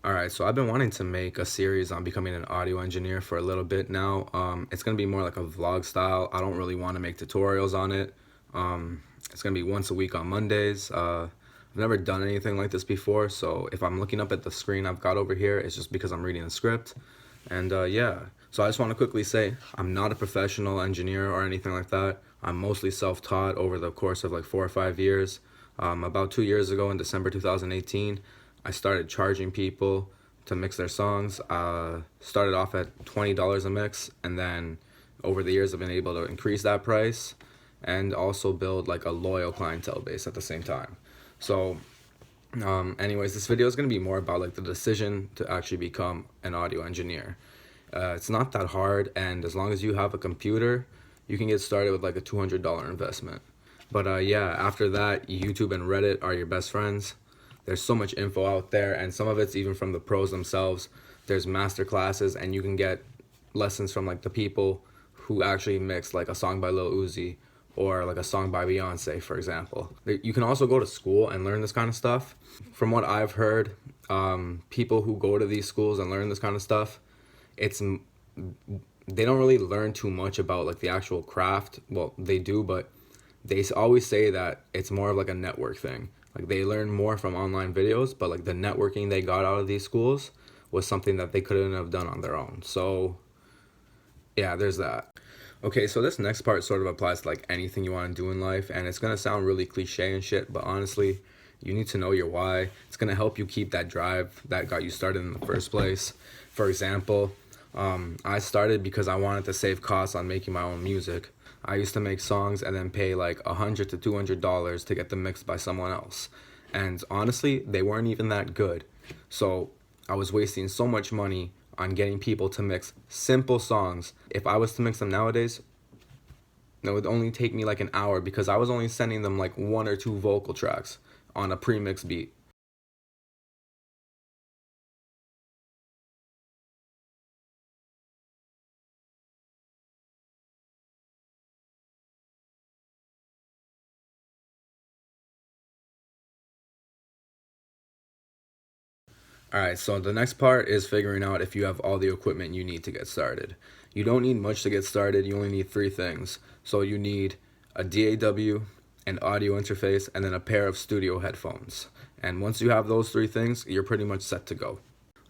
All right, so I've been wanting to make a series on becoming an audio engineer for a little bit now. It's gonna be more like a vlog style. I don't really want to make tutorials on it. It's gonna be once a week on Mondays. I've never done anything like this before, so if I'm looking up at the screen I've got over here, it's just because I'm reading the script. And yeah, so I just want to quickly say I'm not a professional engineer or anything like that. I'm mostly self-taught over the course of like 4 or 5 years. About 2 years ago in December 2018, I started charging people to mix their songs. Started off at $20 a mix, and then over the years I've been able to increase that price and also build like a loyal clientele base at the same time. So anyways, this video is going to be more about like the decision to actually become an audio engineer. It's not that hard, and as long as you have a computer, you can get started with like a $200 investment. But yeah, after that, YouTube and Reddit are your best friends. There's so much info out there, and some of it's even from the pros themselves. There's master classes, and you can get lessons from like the people who actually mix like a song by Lil Uzi or like a song by Beyonce, for example. You can also go to school and learn this kind of stuff. From what I've heard, people who go to these schools and learn this kind of stuff, it's they don't really learn too much about like the actual craft. Well, they do, but always say that it's more of like a network thing. Like they learn more from online videos, but like the networking they got out of these schools was something that they couldn't have done on their own. So yeah, there's that. Okay, so this next part sort of applies to like anything you want to do in life, and it's gonna sound really cliche and shit, but honestly, you need to know your why. It's gonna help you keep that drive that got you started in the first place. For example, I started because I wanted to save costs on making my own music. I used to make songs and then pay like $100 to $200 to get them mixed by someone else. And honestly, they weren't even that good. So I was wasting so much money on getting people to mix simple songs. If I was to mix them nowadays, it would only take me like an hour because I was only sending them like one or two vocal tracks on a pre-mix beat. All right, so the next part is figuring out if you have all the equipment you need to get started. You don't need much to get started, you only need three things. So you need a DAW, an audio interface, and then a pair of studio headphones. And once you have those three things, you're pretty much set to go.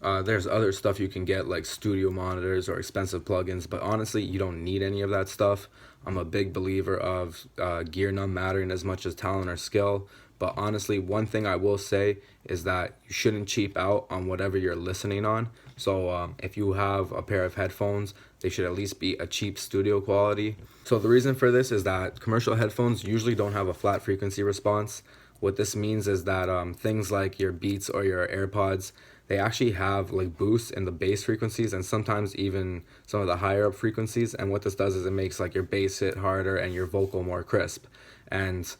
There's other stuff you can get like studio monitors or expensive plugins, but honestly, you don't need any of that stuff. I'm a big believer of gear not mattering as much as talent or skill. But honestly, one thing I will say is that you shouldn't cheap out on whatever you're listening on. So if you have a pair of headphones, they should at least be a cheap studio quality. So the reason for this is that commercial headphones usually don't have a flat frequency response. What this means is that things like your Beats or your AirPods, they actually have like boosts in the bass frequencies and sometimes even some of the higher up frequencies. And what this does is it makes like your bass hit harder and your vocal more crisp. And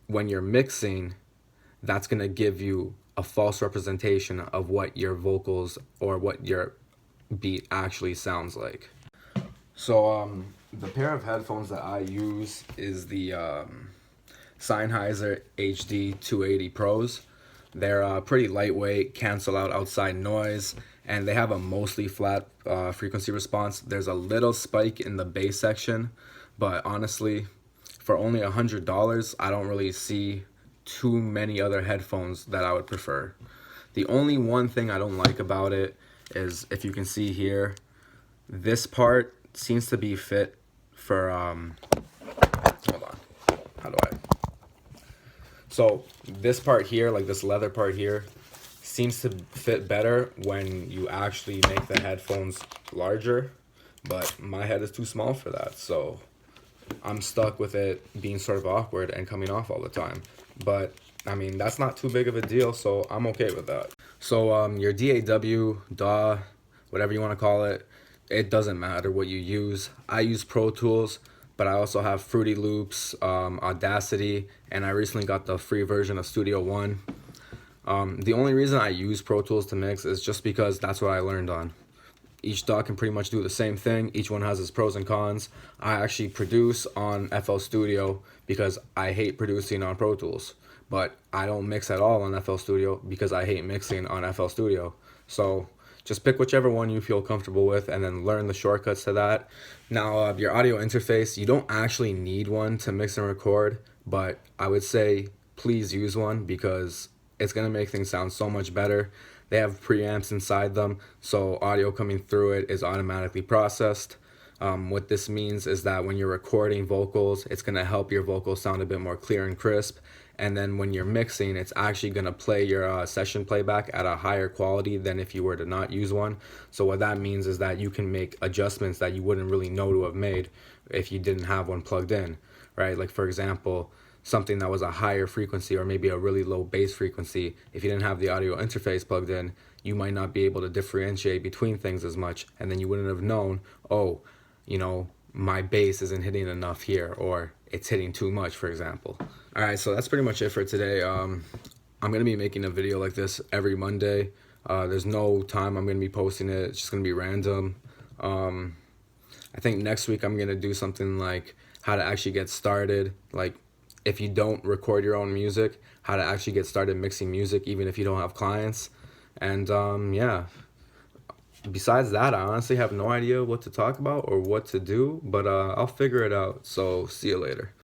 when you're mixing, that's going to give you a false representation of what your vocals or what your beat actually sounds like. So the pair of headphones that I use is the Sennheiser HD 280 Pros. They're pretty lightweight, cancel out outside noise, and they have a mostly flat frequency response. There's a little spike in the bass section, but honestly, for only $100, I don't really see too many other headphones that I would prefer. The only one thing I don't like about it is, if you can see here, this part seems to be fit for hold on, how do I, so this part here, like this leather part here, seems to fit better when you actually make the headphones larger, but my head is too small for that, so I'm stuck with it being sort of awkward and coming off all the time. But I mean, that's not too big of a deal, so I'm okay with that. So your DAW, whatever you want to call it, it doesn't matter what you use. I use Pro Tools, but I also have Fruity Loops, Audacity, and I recently got the free version of Studio One. The only reason I use Pro Tools to mix is just because that's what I learned on. Each DAW can pretty much do the same thing. Each one has its pros and cons. I actually produce on FL Studio because I hate producing on Pro Tools. but I don't mix at all on FL Studio because I hate mixing on FL Studio. So just pick whichever one you feel comfortable with and then learn the shortcuts to that. Now, your audio interface, you don't actually need one to mix and record, but I would say please use one because it's going to make things sound so much better. They have preamps inside them, so audio coming through it is automatically processed. What this means is that when you're recording vocals, it's going to help your vocals sound a bit more clear and crisp. And then when you're mixing, it's actually going to play your session playback at a higher quality than if you were to not use one. So what that means is that you can make adjustments that you wouldn't really know to have made if you didn't have one plugged in, right? Like, for example, something that was a higher frequency or maybe a really low bass frequency, if you didn't have the audio interface plugged in, you might not be able to differentiate between things as much, and then you wouldn't have known, oh, my bass isn't hitting enough here, or it's hitting too much, for example. All right, so that's pretty much it for today. I'm gonna be making a video like this every Monday. There's no time I'm gonna be posting it. It's just gonna be random. I think next week I'm gonna do something like how to actually get started. Like, if you don't record your own music, how to actually get started mixing music even if you don't have clients. And yeah. Besides that, I honestly have no idea what to talk about or what to do, but I'll figure it out. So see you later.